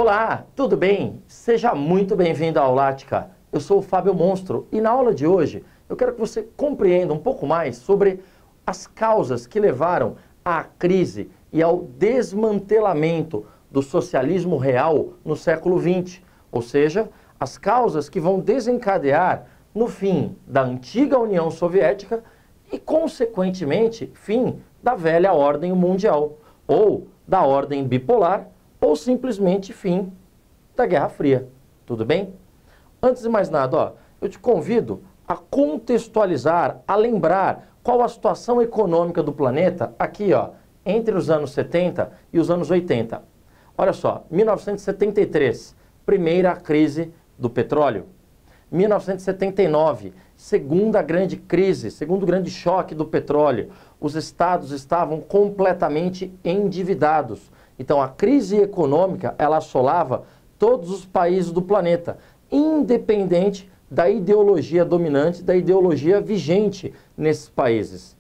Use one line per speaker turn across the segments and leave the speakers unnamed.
Olá, tudo bem? Seja muito bem-vindo à Aulática. Eu sou o Fábio Monstro e na aula de hoje eu quero que você compreenda um pouco mais sobre as causas que levaram à crise e ao desmantelamento do socialismo real no século XX, ou seja, as causas que vão desencadear no fim da antiga União Soviética e, consequentemente, fim da velha ordem mundial, ou da ordem bipolar, ou simplesmente fim da Guerra Fria. Tudo bem? Antes de mais nada, eu te convido a contextualizar, a lembrar qual a situação econômica do planeta aqui, entre os anos 70 e os anos 80. Olha só, 1973, primeira crise do petróleo. 1979, segunda grande crise, segundo grande choque do petróleo. Os estados estavam completamente endividados. Então, a crise econômica, ela assolava todos os países do planeta, independente da ideologia dominante, da ideologia vigente nesses países.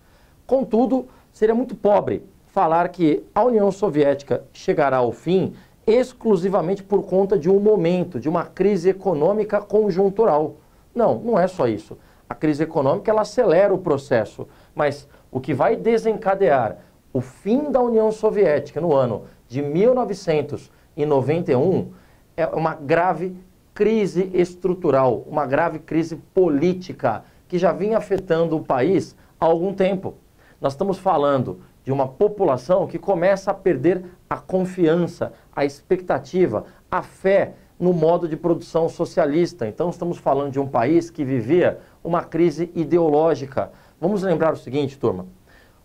Contudo, seria muito pobre falar que a União Soviética chegará ao fim exclusivamente por conta de um momento, de uma crise econômica conjuntural. Não, não é só isso. A crise econômica, ela acelera o processo, mas o que vai desencadear o fim da União Soviética no ano de 1991 é uma grave crise estrutural, uma grave crise política que já vinha afetando o país há algum tempo. Nós estamos falando de uma população que começa a perder a confiança, a expectativa, a fé no modo de produção socialista. Então estamos falando de um país que vivia uma crise ideológica. Vamos lembrar o seguinte, turma.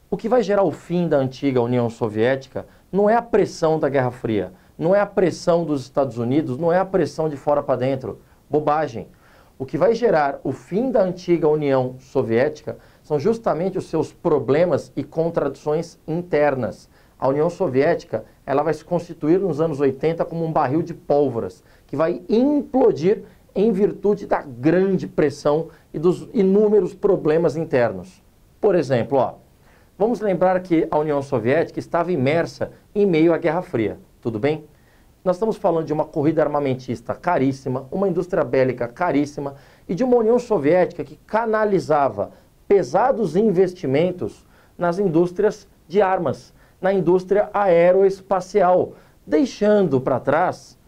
O que vai gerar o fim da antiga União Soviética não é a pressão da Guerra Fria, não é a pressão dos Estados Unidos, não é a pressão de fora para dentro. Bobagem. O que vai gerar o fim da antiga União Soviética são justamente os seus problemas e contradições internas. A União Soviética, ela vai se constituir nos anos 80 como um barril de pólvoras, que vai implodir em virtude da grande pressão e dos inúmeros problemas internos. Por exemplo, vamos lembrar que a União Soviética estava imersa em meio à Guerra Fria, tudo bem? Nós estamos falando de uma corrida armamentista caríssima, uma indústria bélica caríssima e de uma União Soviética que canalizava pesados investimentos nas indústrias de armas, na indústria aeroespacial, deixando para trás,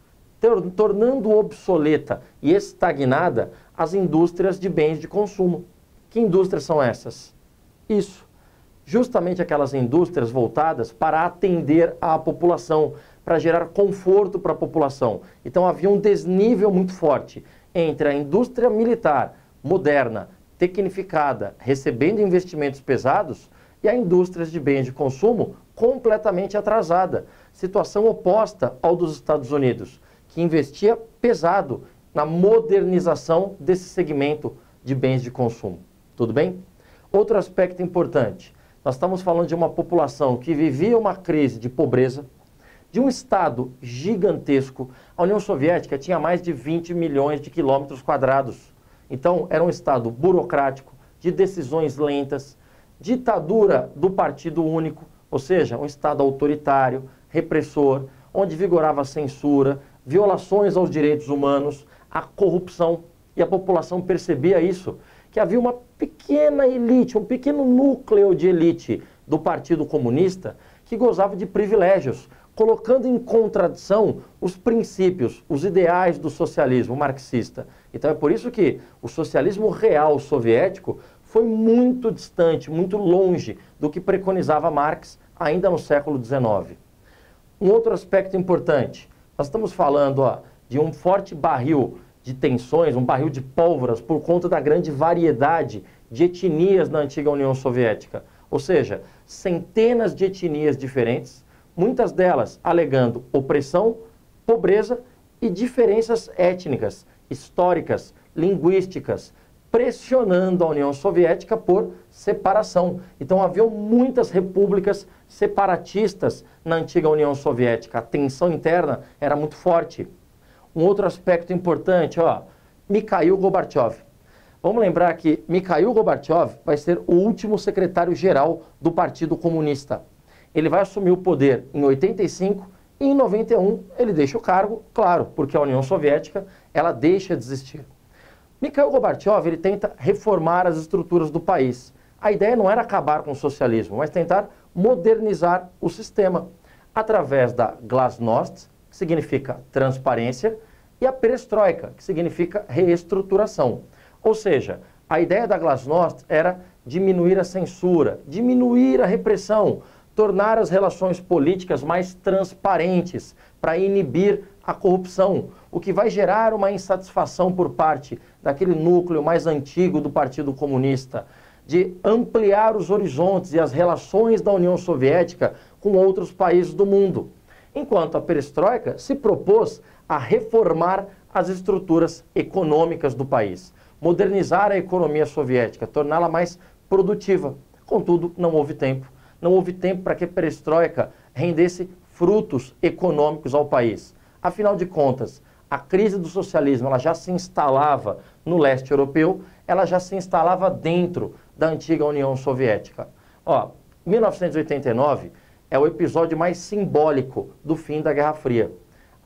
tornando obsoleta e estagnada as indústrias de bens de consumo. Que indústrias são essas? Isso. Justamente aquelas indústrias voltadas para atender a população, para gerar conforto para a população. Então havia um desnível muito forte entre a indústria militar moderna, tecnificada, recebendo investimentos pesados, e a indústria de bens de consumo completamente atrasada. Situação oposta ao dos Estados Unidos, que investia pesado na modernização desse segmento de bens de consumo. Tudo bem? Outro aspecto importante. Nós estamos falando de uma população que vivia uma crise de pobreza, de um estado gigantesco. A União Soviética tinha mais de 20 milhões de quilômetros quadrados. Então, era um estado burocrático, de decisões lentas, ditadura do Partido Único, ou seja, um estado autoritário, repressor, onde vigorava a censura, violações aos direitos humanos, a corrupção. E a população percebia isso, que havia uma pequena elite, um pequeno núcleo de elite do Partido Comunista que gozava de privilégios, colocando em contradição os princípios, os ideais do socialismo marxista. Então é por isso que o socialismo real soviético foi muito distante, muito longe do que preconizava Marx ainda no século XIX. Um outro aspecto importante, nós estamos falando de um forte barril de tensões, um barril de pólvoras por conta da grande variedade de etnias na antiga União Soviética. Ou seja, centenas de etnias diferentes, muitas delas alegando opressão, pobreza e diferenças étnicas, históricas, linguísticas, pressionando a União Soviética por separação. Então haviam muitas repúblicas separatistas na antiga União Soviética. A tensão interna era muito forte. Um outro aspecto importante, Mikhail Gorbachev. Vamos lembrar que Mikhail Gorbachev vai ser o último secretário-geral do Partido Comunista. Ele vai assumir o poder em 85 E em 91 ele deixa o cargo, claro, porque a União Soviética ela deixa de existir. Mikhail Gorbachev ele tenta reformar as estruturas do país. A ideia não era acabar com o socialismo, mas tentar modernizar o sistema através da Glasnost, que significa transparência, e a Perestroika, que significa reestruturação. Ou seja, a ideia da Glasnost era diminuir a censura, diminuir a repressão, tornar as relações políticas mais transparentes para inibir a corrupção, o que vai gerar uma insatisfação por parte daquele núcleo mais antigo do Partido Comunista, de ampliar os horizontes e as relações da União Soviética com outros países do mundo. Enquanto a Perestroika se propôs a reformar as estruturas econômicas do país, modernizar a economia soviética, torná-la mais produtiva. Contudo, não houve tempo. Não houve tempo para que a Perestroika rendesse frutos econômicos ao país. Afinal de contas, a crise do socialismo ela já se instalava no leste europeu, ela já se instalava dentro da antiga União Soviética. 1989 é o episódio mais simbólico do fim da Guerra Fria.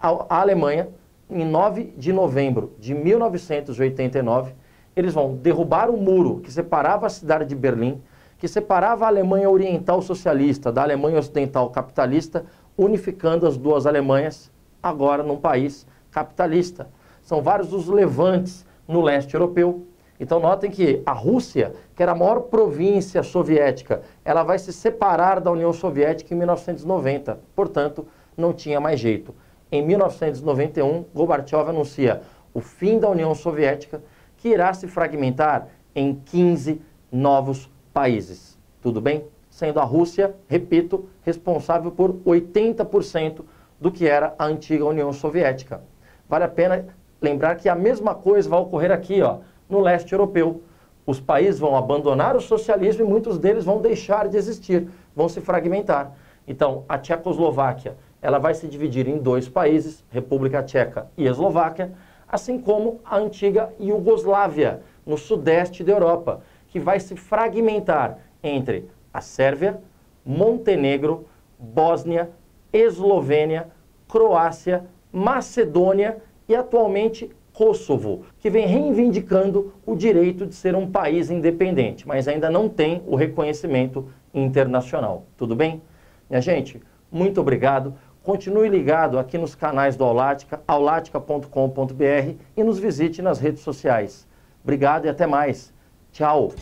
A Alemanha, em 9 de novembro de 1989, eles vão derrubar o muro que separava a cidade de Berlim, que separava a Alemanha Oriental Socialista da Alemanha Ocidental Capitalista, unificando as duas Alemanhas, agora num país capitalista. São vários os levantes no leste europeu. Então notem que a Rússia, que era a maior província soviética, ela vai se separar da União Soviética em 1990. Portanto, não tinha mais jeito. Em 1991, Gorbachev anuncia o fim da União Soviética, que irá se fragmentar em 15 novos países. Tudo bem? Sendo a Rússia, repito, responsável por 80% do que era a antiga União Soviética. Vale a pena lembrar que a mesma coisa vai ocorrer aqui, no leste europeu. Os países vão abandonar o socialismo e muitos deles vão deixar de existir, vão se fragmentar. Então, a Tchecoslováquia, ela vai se dividir em dois países, República Tcheca e Eslováquia, assim como a antiga Iugoslávia, no sudeste da Europa, que vai se fragmentar entre a Sérvia, Montenegro, Bósnia, Eslovênia, Croácia, Macedônia e atualmente Kosovo, que vem reivindicando o direito de ser um país independente, mas ainda não tem o reconhecimento internacional. Tudo bem? Minha gente, muito obrigado. Continue ligado aqui nos canais do Aulatica, aulatica.com.br e nos visite nas redes sociais. Obrigado e até mais. Tchau!